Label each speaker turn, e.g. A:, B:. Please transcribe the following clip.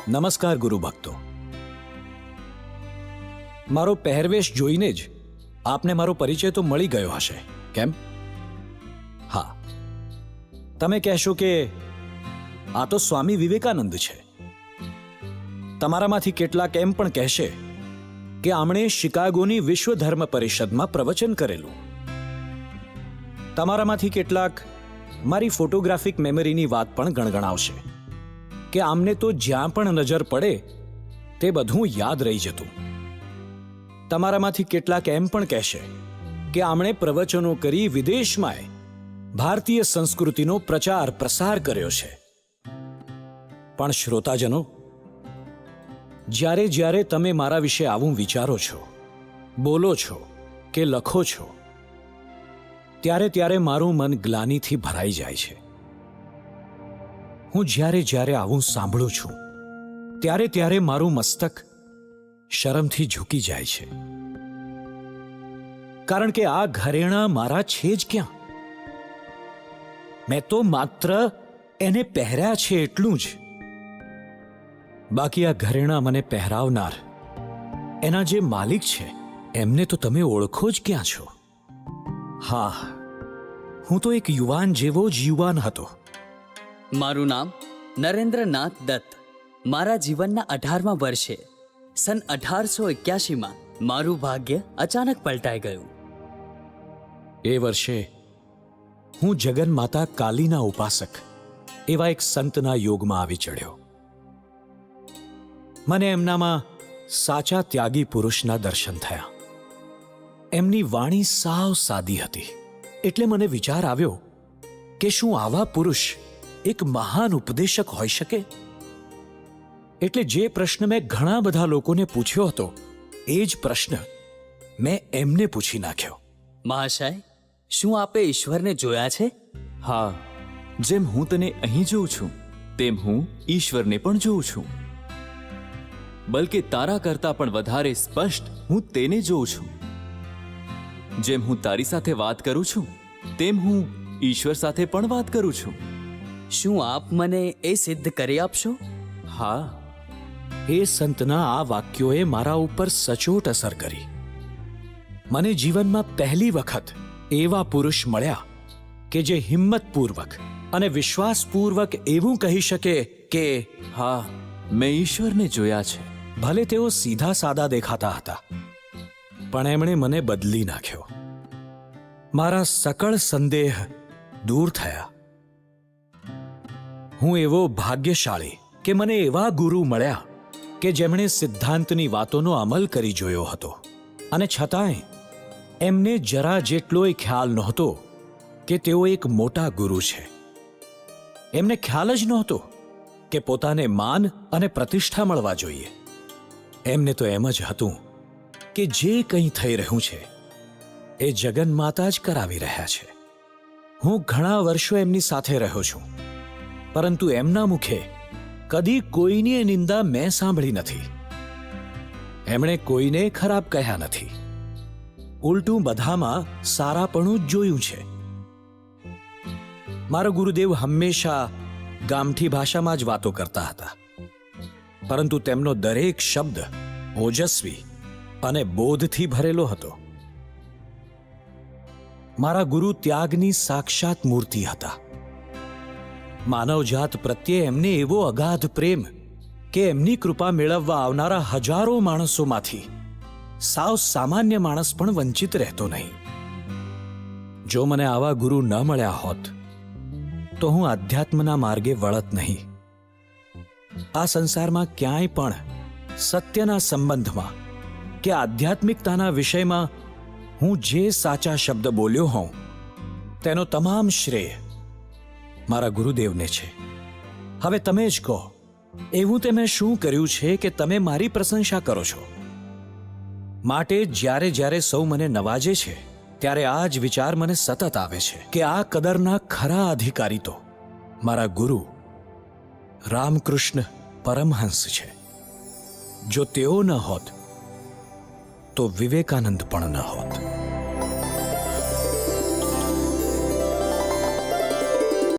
A: નમસ્કાર ગુરુ ભક્તો. મારો પહેરવેશ જોઈને જ આપને મારો પરિચય તો મળી ગયો હશે, કેમ? હા, તમે કહેશો કે આ તો સ્વામી વિવેકાનંદ છે. તમારામાંથી કેટલાક એમ પણ કહેશે કે આમણે શિકાગોની વિશ્વ ધર્મ પરિષદમાં પ્રવચન કરેલું. તમારામાંથી કેટલાક મારી ફોટોગ્રાફિક મેમરીની વાત પણ ગણગણાવશે કે આમને તો જ્યાં પણ નજર પડે તે બધું યાદ રહી જતું. તમારામાંથી કેટલાક એમ પણ કહેશે કે આમણે પ્રવચનો કરી વિદેશમાં ભારતીય સંસ્કૃતિનો પ્રચાર પ્રસાર કર્યો છે. પણ શ્રોતાજનો, જ્યારે જ્યારે તમે મારા વિશે આવું વિચારો છો, બોલો છો કે લખો છો, ત્યારે ત્યારે મારું મન ગ્લાનિથી ભરાઈ જાય છે. હું જ્યારે જ્યારે આવું સાંભળું છું ત્યારે ત્યારે મારું મસ્તક શરમથી ઝૂકી જાય છે. કારણ કે આ ઘરેણાં મારા છે જ ક્યાં? મેં તો માત્ર એને પહેર્યા છે એટલું જ. બાકી આ ઘરેણાં મને પહેરાવનાર, એના જે માલિક છે, એમને તો તમે ઓળખો જ ક્યાં છો? હા, હું તો એક યુવાન જેવો જ યુવાન હતો.
B: મારું નામ નરેન્દ્રનાથ દત્ત. મારા જીવનના 18મા વર્ષે સન 1881માં મારું ભાગ્ય અચાનક પલટાઈ ગયું.
A: એ વર્ષે હું જગન માતા કાલીના ઉપાસક એવા એક સંતના યોગમાં આવી ચડ્યો. મને એમનામાં સાચા ત્યાગી પુરુષના દર્શન થયા. એમની વાણી સાવ સાદી હતી, એટલે મને વિચાર આવ્યો કે શું આવા પુરુષ એક મહાન ઉપદેશક હોઈ શકે? એટલે જે પ્રશ્ન મેં ઘણા બધા લોકોને પૂછ્યો હતો, એ જ પ્રશ્ન મેં એમને પૂછી નાખ્યો.
B: મહાશય, શું આપે ઈશ્વરને જોયા છે?
C: હા, જેમ હું તને અહીં જોઉં છું તેમ હું ઈશ્વરને પણ જોઉં છું. બલકે તારા કરતાં પણ વધારે સ્પષ્ટ હું તેને જોઉં છું. જેમ હું તારી સાથે વાત કરું છું તેમ હું ઈશ્વર સાથે પણ વાત કરું છું.
B: શું આપ મને એ સિદ્ધ કરી આપશો?
A: હા, એ સંતના આ વાક્યોએ મારા ઉપર સચોટ અસર કરી. મને જીવનમાં પહેલી વખત એવા પુરુષ મળ્યા કે જે હિંમતપૂર્વક અને વિશ્વાસપૂર્વક એવું કહી શકે કે
C: હા, મેં ઈશ્વરને જોયા છે.
A: ભલે તેઓ સીધા સાદા દેખાતા હતા, પણ એમણે મને બદલી નાખ્યો. મારા સકળ સંદેહ દૂર થયા. હું એવો ભાગ્યશાળી કે મને એવા ગુરુ મળ્યા કે જેમણે સિદ્ધાંતની વાતોનો અમલ કરી જોયો હતો, અને છતાંય એમને જરા જેટલોય ખ્યાલ નહોતો કે તેઓ એક મોટા ગુરુ છે. એમને ખ્યાલ જ નહોતો કે પોતાને માન અને પ્રતિષ્ઠા મળવા જોઈએ. એમને તો એમ જ હતું કે જે કંઈ થઈ રહ્યું છે એ જગન માતા જ કરાવી રહ્યા છે. હું ઘણા વર્ષો એમની સાથે રહ્યો છું, પરંતુ એમના મુખે કદી કોઈની નિંદા મેં સાંભળી નથી. એમણે કોઈને ખરાબ કહ્યા નથી. ઉલટું બધામાં સારાપણું જ જોયું છે. મારો ગુરુદેવ હંમેશા ગામઠી ભાષામાં જ વાતો કરતા હતા, પરંતુ તેમનો દરેક શબ્દ ઓજસ્વી અને બોધથી ભરેલો હતો. મારા ગુરુ ત્યાગની સાક્ષાત મૂર્તિ હતા. માનવજાત પ્રત્યે એમને એવો અગાધ પ્રેમ કે એમની કૃપા મેળવવા આવનારા હજારો માણસોમાંથી સાવ સામાન્ય માણસ પણ વંચિત રહેતો નહીં. જો મને આવા ગુરુ ન મળ્યા હોત તો હું આધ્યાત્મના માર્ગે વળત નહીં. આ સંસારમાં ક્યાંય પણ સત્યના સંબંધમાં કે આધ્યાત્મિકતાના વિષયમાં હું જે સાચા શબ્દ બોલ્યો હોઉં તેનો તમામ શ્રેય મારા ગુરુદેવને છે. હવે તમે જ કહો, એવું તે મેં શું કર્યું છે કે તમે મારી પ્રશંસા કરો છો? માટે જ્યારે જ્યારે સૌ મને નવાજે છે ત્યારે આ જ વિચાર મને સતત આવે છે કે આ કદરના ખરા અધિકારી તો મારા ગુરુ રામકૃષ્ણ પરમહંસ છે. જો તેઓ ન હોત તો વિવેકાનંદ પણ ન હોત.